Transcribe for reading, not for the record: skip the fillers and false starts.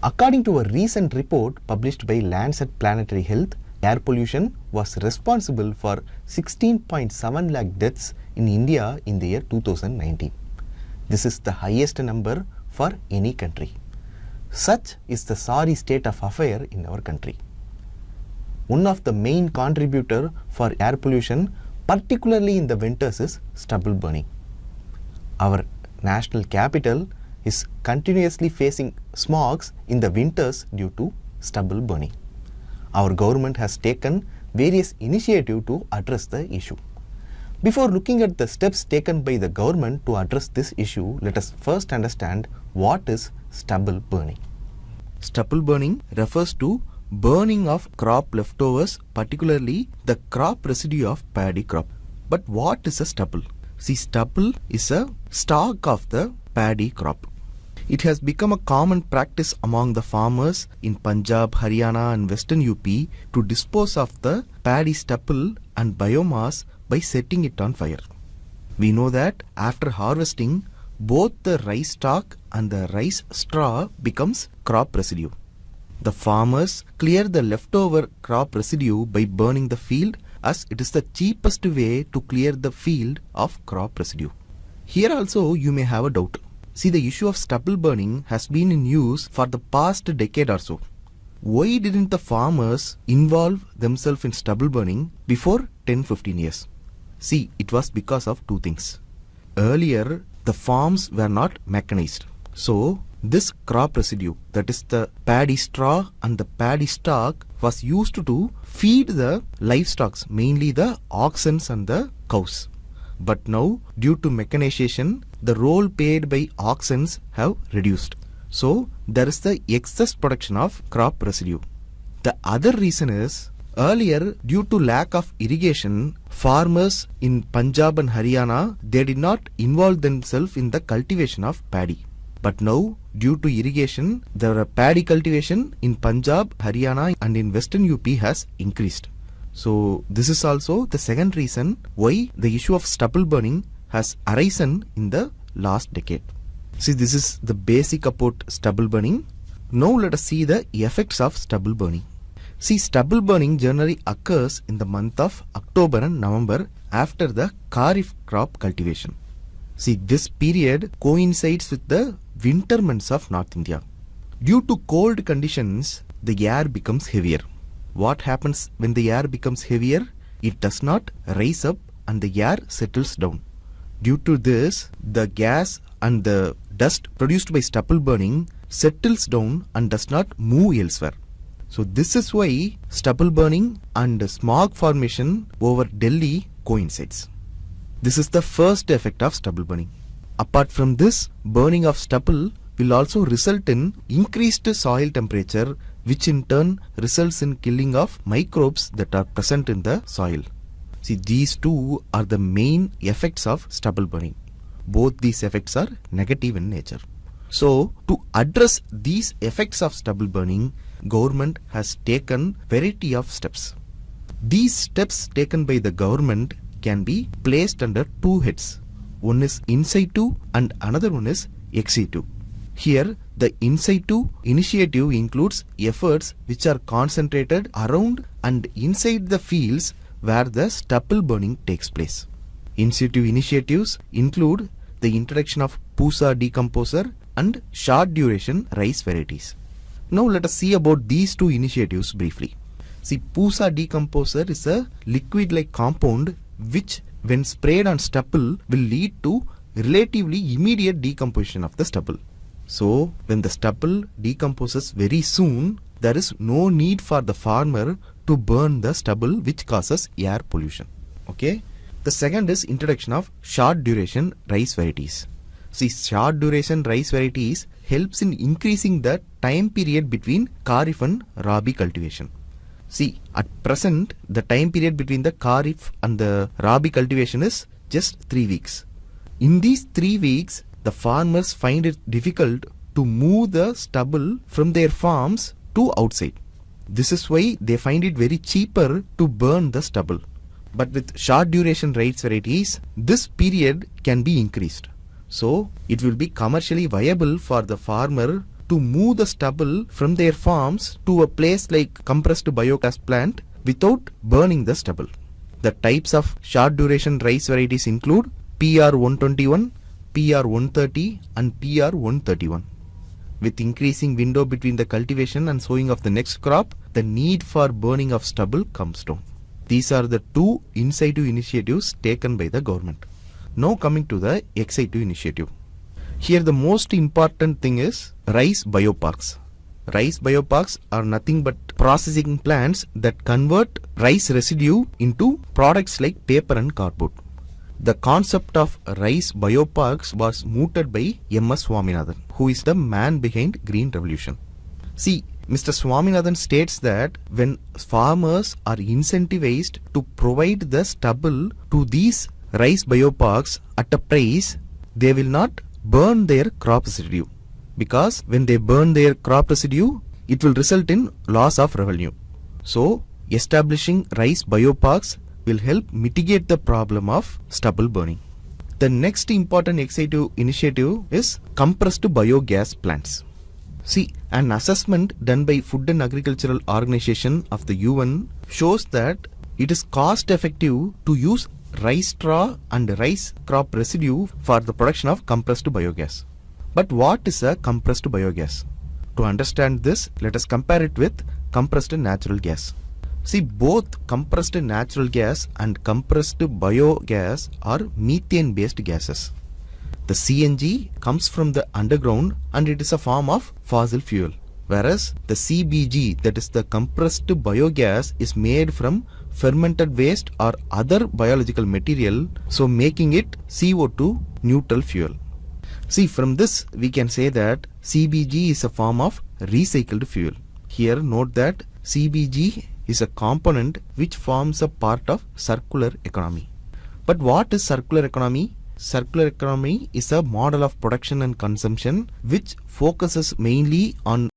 According to a recent report published by Lancet Planetary Health, air pollution was responsible for 16.7 lakh deaths in India in the year 2019. This is the highest number for any country. Such is the sorry state of affairs in our country. One of the main contributors for air pollution, particularly in the winters, is stubble burning. Our national capital is continuously facing smogs in the winters due to stubble burning. Our government has taken various initiatives to address the issue. Before looking at the steps taken by the government to address this issue, let us first understand what is stubble burning. Stubble burning refers to burning of crop leftovers, particularly the crop residue of paddy crop. But what is a stubble? See, stubble is a stalk of the paddy crop. It has become a common practice among the farmers in Punjab, Haryana and Western UP to dispose of the paddy stubble and biomass by setting it on fire. We know that after harvesting, both the rice stalk and the rice straw becomes crop residue. The farmers clear the leftover crop residue by burning the field, as it is the cheapest way to clear the field of crop residue. Here also you may have a doubt. See, the issue of stubble burning has been in use for the past decade or so. Why didn't the farmers involve themselves in stubble burning before 10-15 years? See, it was because of two things. Earlier, the farms were not mechanized. So, this crop residue, that is the paddy straw and the paddy stalk, was used to feed the livestock, mainly the oxen and the cows. But now, due to mechanization, the role played by oxen have reduced. So, there is the excess production of crop residue. The other reason is, earlier, due to lack of irrigation, farmers in Punjab and Haryana, they did not involve themselves in the cultivation of paddy. But now, due to irrigation, the paddy cultivation in Punjab, Haryana and in Western UP has increased. So, this is also the second reason why the issue of stubble burning has arisen in the last decade. See, this is the basic about stubble burning. Now, let us see the effects of stubble burning. See, stubble burning generally occurs in the month of October and November after the Kharif crop cultivation. See, this period coincides with the winter months of North India. Due to cold conditions, the air becomes heavier. What happens when the air becomes heavier? It does not rise up and the air settles down. Due to this, the gas and the dust produced by stubble burning settles down and does not move elsewhere. So this is why stubble burning and smog formation over Delhi coincides. This is the first effect of stubble burning. Apart from this, burning of stubble will also result in increased soil temperature, which in turn results in killing of microbes that are present in the soil. See, these two are the main effects of stubble burning. Both these effects are negative in nature. So, to address these effects of stubble burning, government has taken variety of steps. These steps taken by the government can be placed under two heads. One is in situ and another one is ex situ. Here, the in situ initiative includes efforts which are concentrated around and inside the fields where the stubble burning takes place. In situ initiatives include the introduction of Pusa decomposer and short duration rice varieties. Now let us see about these two initiatives briefly. See, Pusa decomposer is a liquid-like compound which, when sprayed on stubble, will lead to relatively immediate decomposition of the stubble. So, when the stubble decomposes very soon, there is no need for the farmer to burn the stubble, which causes air pollution. Okay. The second is introduction of short duration rice varieties. See, short duration rice varieties helps in increasing the time period between Kharif and Rabi cultivation. See, at present, the time period between the Kharif and the Rabi cultivation is just 3 weeks. In these 3 weeks, the farmers find it difficult to move the stubble from their farms to outside. This is why they find it very cheaper to burn the stubble. But with short duration rice varieties, this period can be increased. So, it will be commercially viable for the farmer to move the stubble from their farms to a place like compressed biogas plant without burning the stubble. The types of short duration rice varieties include PR121, PR130 and PR131. With increasing window between the cultivation and sowing of the next crop, the need for burning of stubble comes down. These are the two in situ initiatives taken by the government. Now coming to the ex situ initiative. Here the most important thing is rice bioparks. Rice bioparks are nothing but processing plants that convert rice residue into products like paper and cardboard. The concept of rice bioparks was mooted by M.S. Swaminathan, who is the man behind Green Revolution. See, Mr. Swaminathan states that when farmers are incentivized to provide the stubble to these rice bioparks at a price, they will not burn their crop residue. Because when they burn their crop residue, it will result in loss of revenue. So, establishing rice bioparks will help mitigate the problem of stubble burning. The next important ex situ initiative is compressed biogas plants. See, an assessment done by Food and Agricultural Organization of the UN shows that it is cost effective to use rice straw and rice crop residue for the production of compressed biogas. But what is a compressed biogas? To understand this, let us compare it with compressed natural gas. See, both compressed natural gas and compressed biogas are methane based gases. The CNG comes from the underground and it is a form of fossil fuel, whereas the CBG, that is the compressed biogas, is made from fermented waste or other biological material, so making it CO2 neutral fuel. See, from this we can say that CBG is a form of recycled fuel. Here note that CBG is a component which forms a part of circular economy. But what is circular economy? Circular economy is a model of production and consumption which focuses mainly on